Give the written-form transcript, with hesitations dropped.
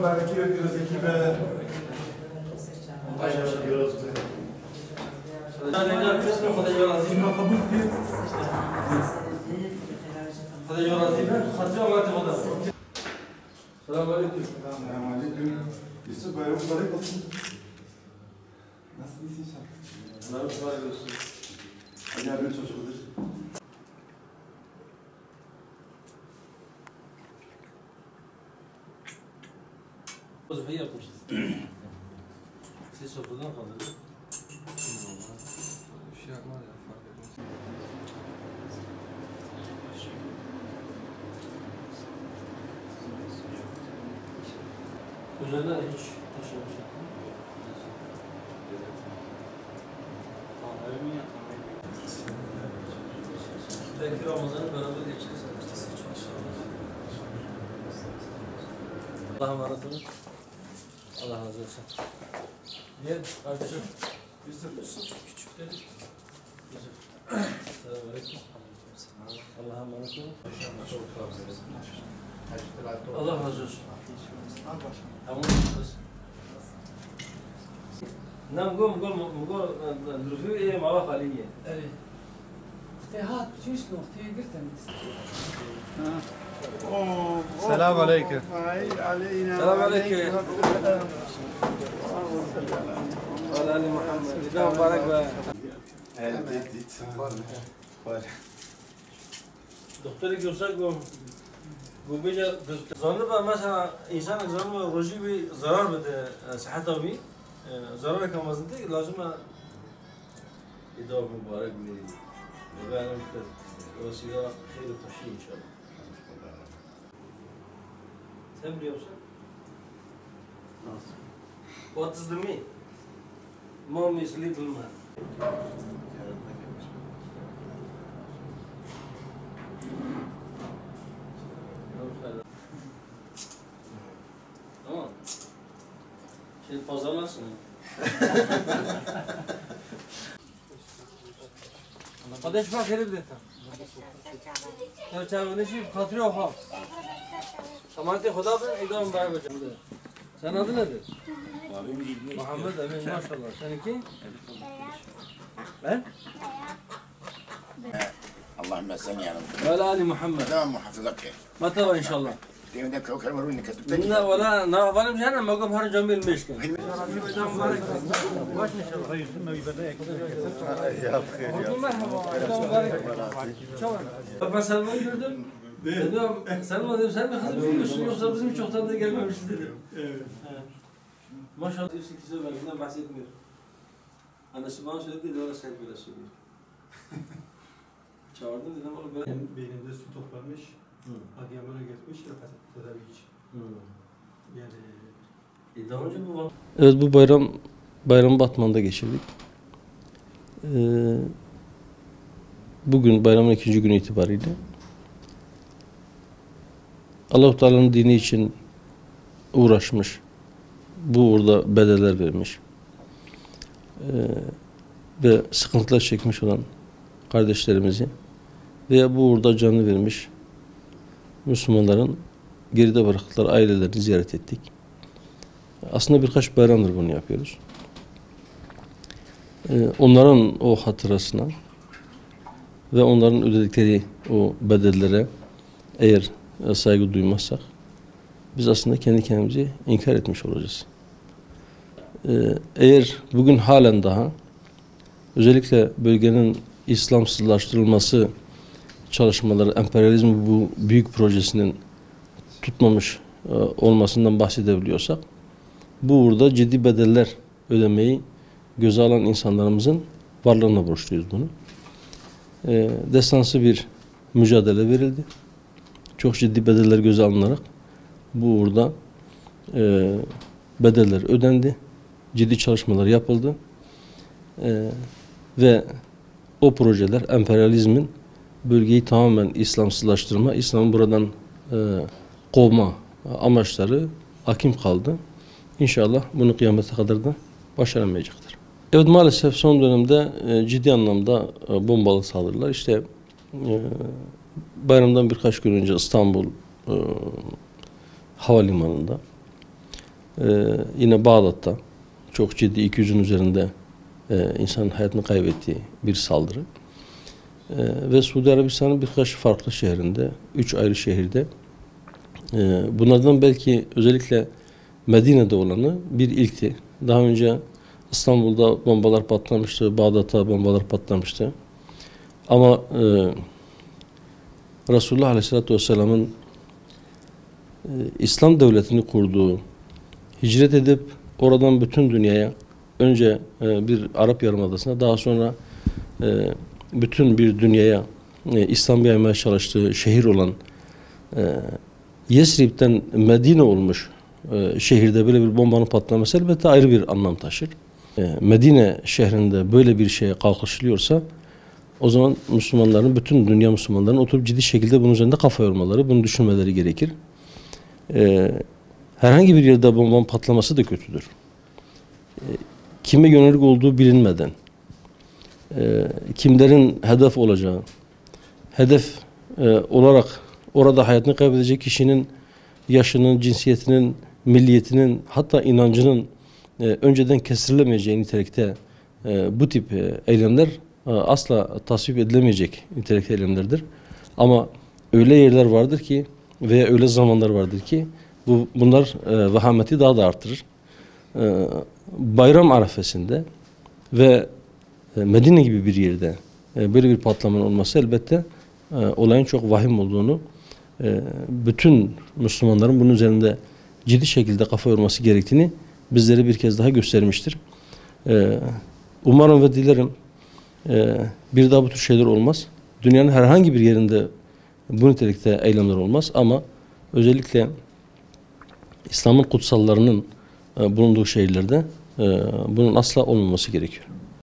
مبارکی و پیروزی به Yusuf bayram mübarek olsun. Nasıl iyisin sen? Bayram mübarek olsun. Ali abinin çocuğudur. Vazifeyi yapmışız. Siz sofradan kaldınız. Bir şey yapmaz ya, fark etmez. Üzerine hiç taşımamış yaptın mı? Belki Ramazan'ı beraber geçeceğiz. Allah'a emanet olun. Allah razı olsun. Gel kardeşim. Yusuf. Küçük dedi. Yusuf. Selamünaleyküm. Allah'a emanet olun. Allah razı olsun. Tamam. نعم قوم الرفيق ايه معاه خليه ايه هات شو اسمه اختي قلت السلام عليكم. السلام عليكم وعلى ال محمد إذا مبارك دكتور görsek bu bece zanlı mesela insan zanlı roji bir zarar bede sıhhata bir zarar kamazın değil lazım idam mübarek bir ve vesile hayır taşı inşallah. Sen biliyor musun? Nasıl? What is the mean? Mom is little man. Tamam. Şimdi pazarlarsın. قداش بقى خير بديتها؟ تعالوا نشوف خاطري وخاف. Samanti Khuda ben idam mübarek hocam. Sen adın nedir? Muhammed Emin maşallah. Seninki? Ben? اللهم سمع على Ve Ali Muhammed. اللهم حفظك Mata var inşallah. دائما كوكب مروني كتبت Ne valla ne yapalım canım? Magam her cam bilmiş ki. İdam mübarek. Baş inşallah. يا بخير يا Merhaba. İdam mübarek. Çok. Ben Selma'yı gördüm. Dedim, Selma dedim sen mi kızım biliyorsun yoksa bizim çoktan da gelmemişiz dedim. Evet. Maşallah 8 verginden bahsetmiyor. Annesi bana söyledi de ona sen böyle söylüyor. Çağırdım dedim oğlum ben... Beyninde su toplanmış, Adıyaman'a gitmiş tedavi için. Yani... Daha önce bu var. Evet bu bayram Batman'da geçirdik. Bugün bayramın 2. günü itibariyle Allah-u Teala'nın dini için uğraşmış, bu uğurda bedeller vermiş ve sıkıntılar çekmiş olan kardeşlerimizi veya bu uğurda canını vermiş Müslümanların geride bıraktıkları ailelerini ziyaret ettik. Aslında birkaç bayramdır bunu yapıyoruz. Onların o hatırasına ve onların ödedikleri o bedellere eğer saygı duymazsak biz aslında kendi kendimizi inkar etmiş olacağız. Eğer bugün halen daha özellikle bölgenin İslamsızlaştırılması çalışmaları, emperyalizm bu büyük projesinin tutmamış olmasından bahsedebiliyorsak bu uğurda ciddi bedeller ödemeyi göze alan insanlarımızın varlığına borçluyuz bunu. Destansı bir mücadele verildi. Çok ciddi bedeller göze alınarak bu uğurda bedeller ödendi. Ciddi çalışmalar yapıldı. Ve o projeler emperyalizmin bölgeyi tamamen İslamsızlaştırma, İslam'ı buradan kovma amaçları hakim kaldı. İnşallah bunu kıyamete kadar da başaramayacaktır. Evet maalesef son dönemde ciddi anlamda bombalı saldırılar. İşte bayramdan birkaç gün önce İstanbul havalimanında Yine Bağdat'ta çok ciddi 200'ün üzerinde insanın hayatını kaybettiği bir saldırı. Ve Suudi Arabistan'ın birkaç farklı şehrinde, 3 ayrı şehirde, bunlardan belki özellikle Medine'de olanı bir ilkti. Daha önce İstanbul'da bombalar patlamıştı, Bağdat'ta bombalar patlamıştı. Ama Resulullah Aleyhisselatü Vesselam'ın İslam devletini kurduğu, hicret edip oradan bütün dünyaya, önce bir Arap Yarımadası'na, daha sonra bütün bir dünyaya İslam yaymaya çalıştığı şehir olan Yesrib'den Medine olmuş şehirde böyle bir bombanın patlaması elbette ayrı bir anlam taşır. Medine şehrinde böyle bir şeye kalkışılıyorsa o zaman Müslümanların, bütün dünya Müslümanlarının oturup ciddi şekilde bunun üzerinde kafa yormaları, bunu düşünmeleri gerekir. Herhangi bir yerde bombanın patlaması da kötüdür. Kime yönelik olduğu bilinmeden, kimlerin hedef olacağı, hedef olarak orada hayatını kaybedecek kişinin yaşının, cinsiyetinin, milliyetinin, hatta inancının önceden kestirilemeyeceği nitelikte bu tip eylemler asla tasvip edilemeyecek nitelikte eylemlerdir. Ama öyle yerler vardır ki veya öyle zamanlar vardır ki bunlar vehameti daha da artırır. Bayram arefesinde ve Medine gibi bir yerde böyle bir patlamanın olması elbette olayın çok vahim olduğunu, bütün Müslümanların bunun üzerinde ciddi şekilde kafa yorması gerektiğini bizlere bir kez daha göstermiştir. Umarım ve dilerim bir daha bu tür şeyler olmaz. Dünyanın herhangi bir yerinde bu nitelikte eylemler olmaz ama özellikle İslam'ın kutsallarının bulunduğu şehirlerde bunun asla olmaması gerekiyor.